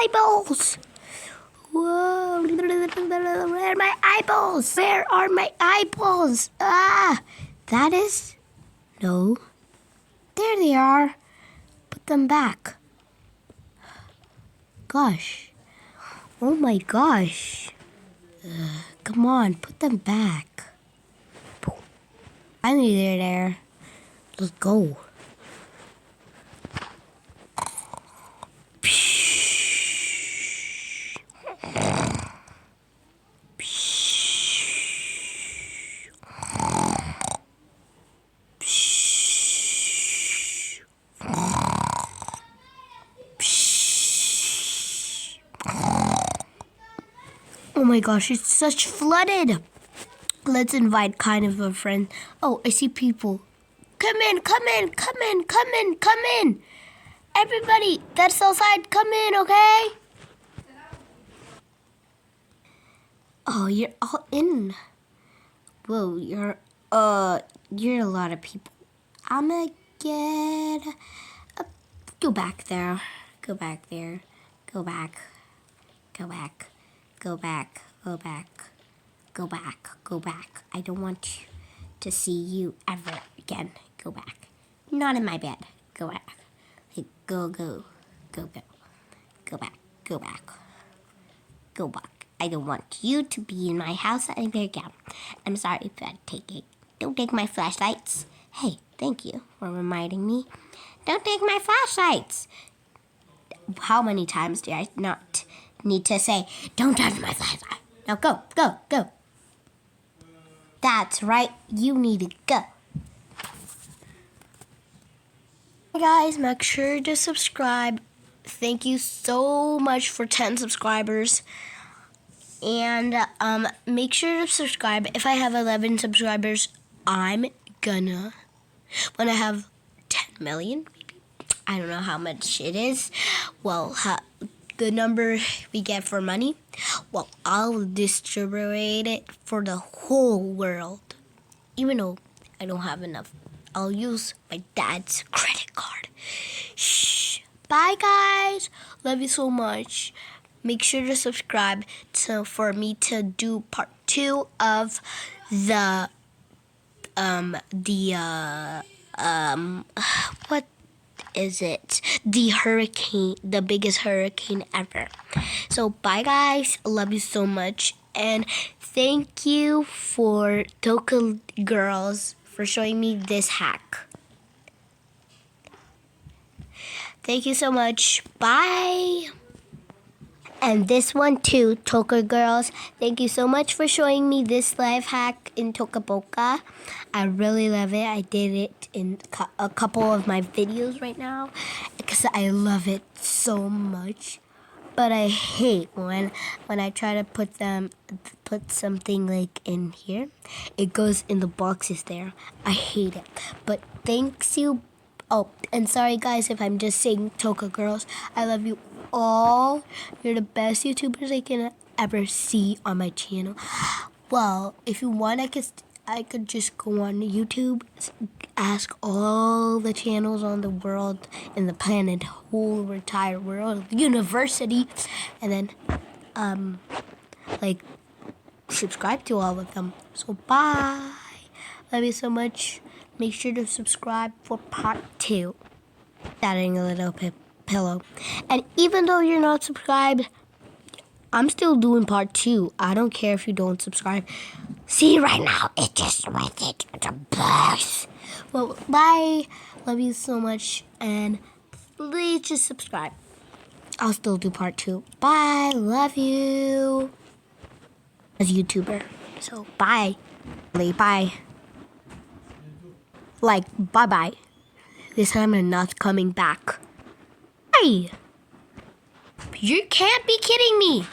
eyeballs. Whoa. Where are my eyeballs? Where are my eyeballs? Ah, that is... No. There they are. Put them back. Gosh. Oh my gosh. Come on, put them back. Finally, they're there. Let's go. Oh my gosh, it's such flooded. Let's invite kind of a friend. Oh, I see people. Come in, come in, come in, come in, come in. Everybody that's outside, come in, okay? Oh, you're all in. Whoa, you're a lot of people. I'm gonna get... go back there. Go back there. Go back. Go back. Go back. Go back. Go back. Go back. I don't want to see you ever again. Go back. Not in my bed. Go back. Hey, go, go. Go, go. Go back. Go back. Go back. I don't want you to be in my house ever again. I'm sorry if I take it. Don't take my flashlights. Hey, thank you for reminding me. Don't take my flashlights. How many times do I not need to say, don't touch my flashlight? Now go, go, go. That's right, you need to go. Hey guys, make sure to subscribe. Thank you so much for 10 subscribers. And make sure to subscribe. If I have 11 subscribers, I'm gonna, when I have 10 million, maybe. I don't know how much it is. Well, the number we get for money, well, I'll distribute it for the whole world. Even though I don't have enough, I'll use my dad's credit card. Shh. Bye, guys. Love you so much. Make sure to subscribe for me to do part 2 of what is it? The hurricane, the biggest hurricane ever. So bye guys, love you so much, and thank you for Toca Girls for showing me this hack. Thank you so much. Bye. And this one too, Toca Girls. Thank you so much for showing me this life hack in Toca Boca. I really love it. I did it in a couple of my videos right now because I love it so much. But I hate when I try to put something like in here, it goes in the boxes there. I hate it. But thanks you. Oh, and sorry guys if I'm just saying Toca Girls. I love you all. You're the best YouTubers I can ever see on my channel. Well, if you want, I could just go on YouTube, ask all the channels on the world, in the planet, whole entire world, university, and then like subscribe to all of them. So bye. Love you so much. Make sure to subscribe for part 2. Adding a little pillow. And even though you're not subscribed, I'm still doing part 2. I don't care if you don't subscribe. See right now, it's just worth it. It's a best. Well, bye. Love you so much. And please just subscribe. I'll still do part 2. Bye. Love you. As a YouTuber. So bye. Bye. Like, bye-bye. This time I'm not coming back. Hey! You can't be kidding me!